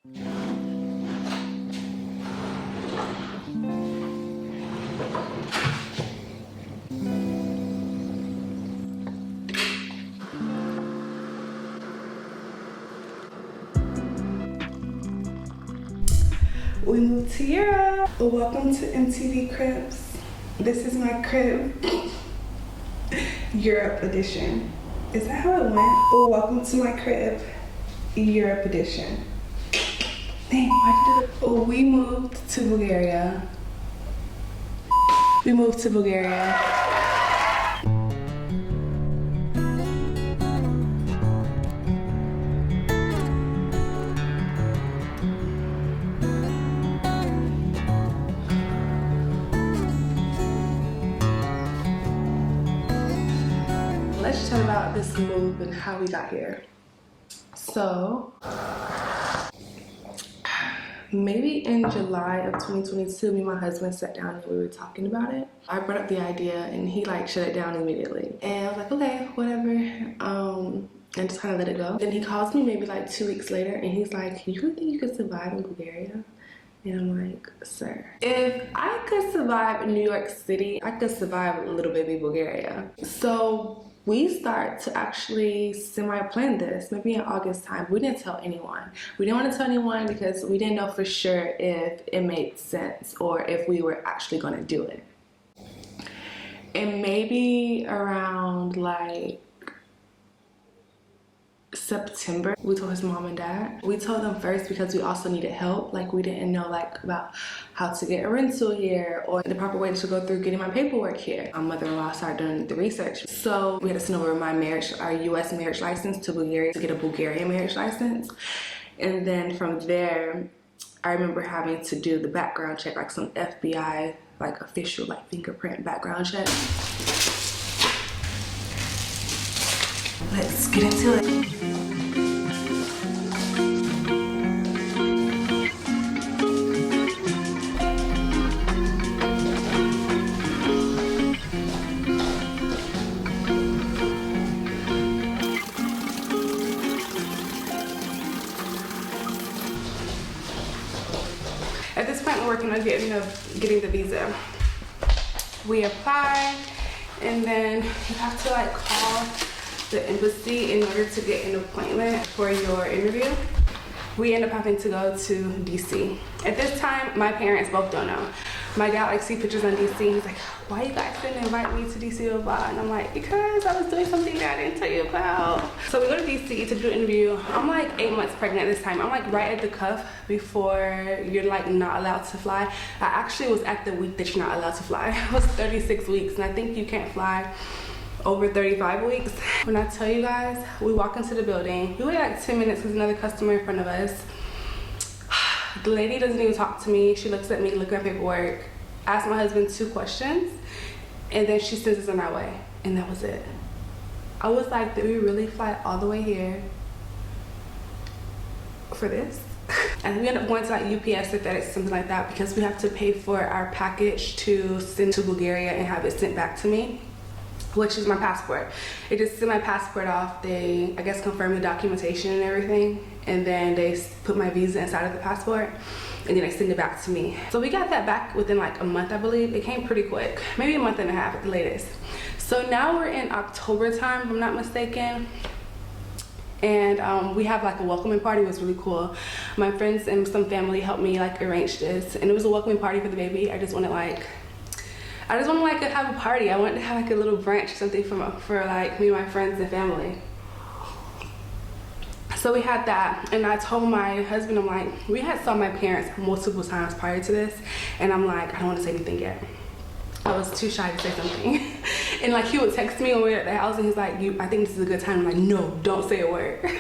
We moved to Europe. Welcome to MTV Cribs. This is my crib. Europe edition. Is that how it went? Oh, welcome to my crib. Europe edition. Dang, why did it? Oh, we moved to Bulgaria. We moved to Bulgaria. Let's chat about this move and how we got here. So, maybe in July of 2022, me and my husband sat down and we were talking about it. I brought up the idea and he like shut it down immediately. And I was like, okay, whatever. And just kind of let it go. Then he calls me maybe like 2 weeks later and he's like, you really think you could survive in Bulgaria? And I'm like, sir, if I could survive in New York City, I could survive a little baby Bulgaria. So we start to actually semi-plan this, maybe in August time. We didn't tell anyone. We didn't want to tell anyone because we didn't know for sure if it made sense or if we were actually going to do it. And maybe around like September, we told his mom and dad. We told them first because we also needed help. Like we didn't know like about how to get a rental here or the proper way to go through getting my paperwork here. My mother-in-law started doing the research. So we had to send over our US marriage license to Bulgaria to get a Bulgarian marriage license. And then from there, I remember having to do the background check, like some FBI, like official like fingerprint background check. Let's get into it. At this point, we're working on getting the visa. We apply, and then you have to like call the embassy in order to get an appointment for your interview. We end up having to go to DC. At this time, my parents both don't know. My dad like see pictures on DC. He's like, why you guys didn't invite me to DC or blah? And I'm like, because I was doing something that I didn't tell you about. So we go to DC to do an interview. I'm like 8 months pregnant at this time. I'm like right at the cuff before you're like not allowed to fly. I actually was at the week that you're not allowed to fly. It was 36 weeks and I think you can't fly over 35 weeks. When I tell you guys, we walk into the building. We wait like 10 minutes because another customer in front of us. The lady doesn't even talk to me. She looks at me, look at paperwork, asks my husband 2 questions, and then she sends us on our way. And that was it. I was like, did we really fly all the way here for this? And we end up going to like UPS or FedEx, something like that, because we have to pay for our package to send to Bulgaria and have it sent back to me, which is my passport. It just sent my passport off. They, I guess, confirmed the documentation and everything, and then they put my visa inside of the passport, and then they send it back to me. So we got that back within like a month, I believe. It came pretty quick, maybe a month and a half at the latest. So now we're in October time, if I'm not mistaken. And we have like a welcoming party. It was really cool. My friends and some family helped me like arrange this, and it was a welcoming party for the baby. I just wanted to like have a party. I wanted to have like a little brunch or something for like me and my friends and family. So we had that, and I told my husband, I'm like, we had saw my parents multiple times prior to this, and I'm like, I don't want to say anything yet. I was too shy to say something. And like he would text me when we were at the house and he's like, I think this is a good time. I'm like, no, don't say a word.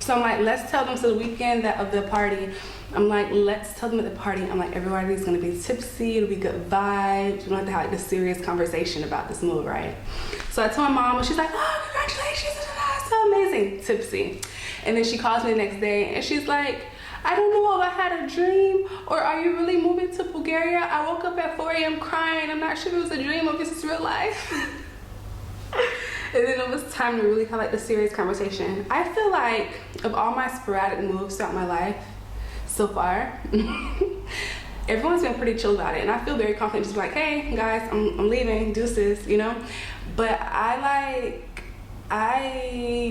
So I'm like, let's tell them. So the weekend of the party, I'm like, let's tell them at the party, I'm like, everybody's gonna be tipsy, it'll be good vibes. We don't have to have like this serious conversation about this move, right? So I told my mom, and she's like, oh, congratulations, so amazing, tipsy. And then she calls me the next day and she's like, I don't know if I had a dream or are you really moving to Bulgaria? I woke up at 4 a.m. crying. I'm not sure if it was a dream or if this is real life. And then it was time to really have like the serious conversation. I feel like of all my sporadic moves throughout my life, so far. Everyone's been pretty chill about it, and I feel very confident, just like, hey guys, I'm leaving, deuces, you know. But I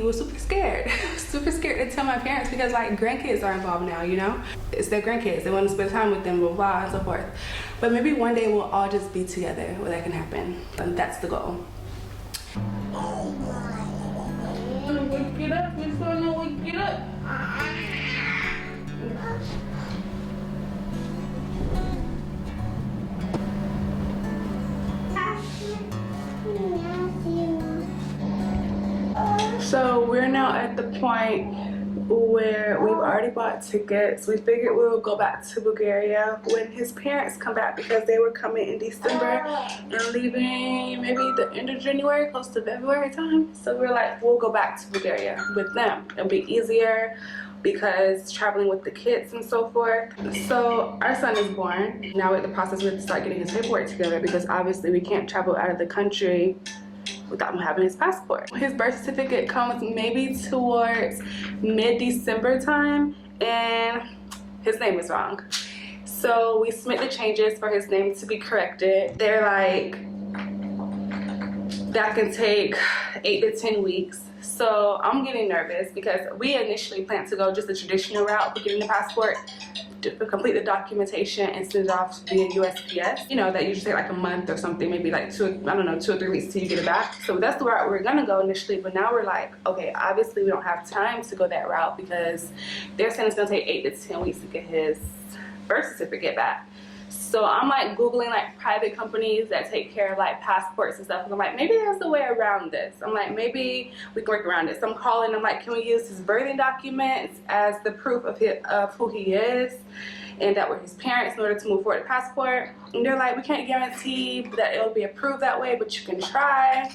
was super scared super scared to tell my parents, because like grandkids are involved now, you know. It's their grandkids, they want to spend time with them, blah blah and so forth. But maybe one day we'll all just be together where that can happen, and that's the goal. Wake it up, Miss Sonia, wake it up. So we're now at the point where we've already bought tickets. We figured we'll go back to Bulgaria when his parents come back, because they were coming in December and leaving maybe the end of January, close to February time. So we're like, we'll go back to Bulgaria with them. It'll be easier because traveling with the kids and so forth. So our son is born. Now we're in the process of start getting his paperwork together, because obviously we can't travel out of the country without him having his passport. His birth certificate comes maybe towards mid-December time, and his name is wrong. So we submit the changes for his name to be corrected. They're like, that can take 8 to 10 weeks. So I'm getting nervous, because we initially planned to go just the traditional route for getting the passport, to complete the documentation and send it off via USPS. You know, that usually take like a month or something, maybe like 2 or 3 weeks till you get it back. So that's the route we're gonna go initially, but now we're like, okay, obviously we don't have time to go that route, because they're saying it's gonna take 8 to 10 weeks to get his birth certificate back. So I'm like Googling like private companies that take care of like passports and stuff. And I'm like, maybe there's a way around this. I'm like, maybe we can work around it. So I'm calling, I'm like, can we use his birthing documents as the proof of who he is, and that we're his parents, in order to move forward with passport? And they're like, we can't guarantee that it'll be approved that way, but you can try.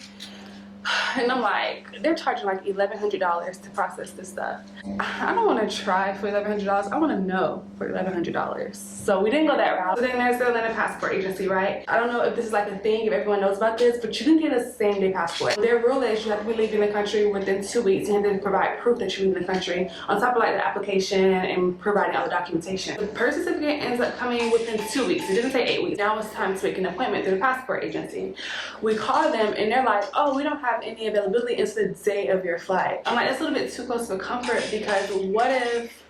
And I'm like, they're charging like $1,100 to process this stuff. I don't want to try for $1,100. I want to know for $1,100. So we didn't go that route. So then there's the Atlanta Passport Agency, right? I don't know if this is like a thing, if everyone knows about this, but you can get a same-day passport. Their rule is you have to be leaving the country within 2 weeks, and then provide proof that you're leaving the country, on top of like the application and providing all the documentation. The birth certificate ends up coming within 2 weeks. It didn't say 8 weeks. Now it's time to make an appointment through the passport agency. We call them, and they're like, oh, we don't have any availability until the day of your flight. I'm like, that's a little bit too close for comfort, because what if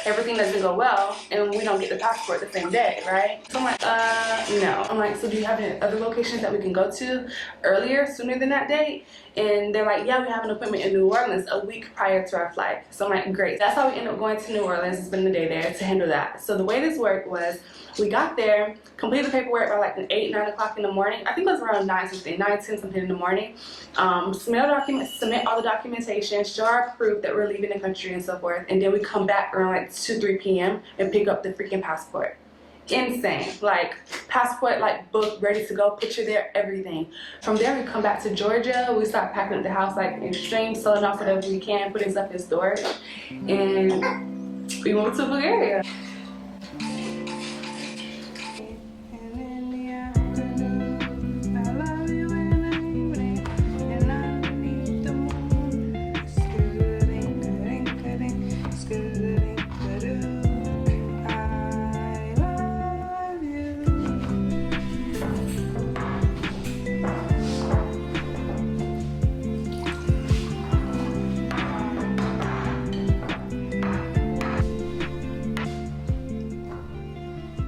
everything doesn't go well and we don't get the passport the same day, right? So I'm like, no. I'm like, so do you have any other locations that we can go to earlier, sooner than that date? And they're like, yeah, we have an appointment in New Orleans a week prior to our flight. So I'm like, great. That's how we ended up going to New Orleans and spending the day there to handle that. So the way this worked was, we got there, completed the paperwork by like 8, 9 o'clock in the morning. I think it was around 9 something, 9, 10 something in the morning. Submit all the documentation, show our proof that we're leaving the country and so forth. And then we come back around like 2, 3 p.m. and pick up the freaking passport. Insane. Like, passport like booked, ready to go, picture there, everything. From there we come back to Georgia. We start packing up the house like extreme, selling off whatever we can, putting stuff in storage, and we moved to Bulgaria.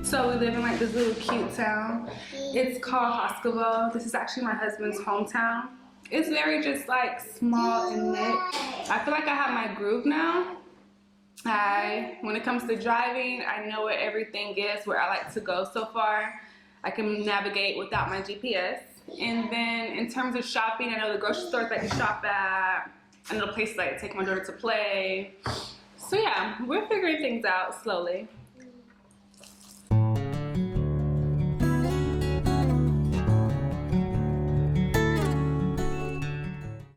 So we live in like this little cute town. It's called Xoxoxo. This is actually my husband's hometown. It's very just like small and knit. I feel like I have my groove now. When it comes to driving, I know where everything is, where I like to go so far. I can navigate without my GPS. And then in terms of shopping, I know the grocery stores I can shop at. I know the places I can take my daughter to play. So yeah, we're figuring things out slowly.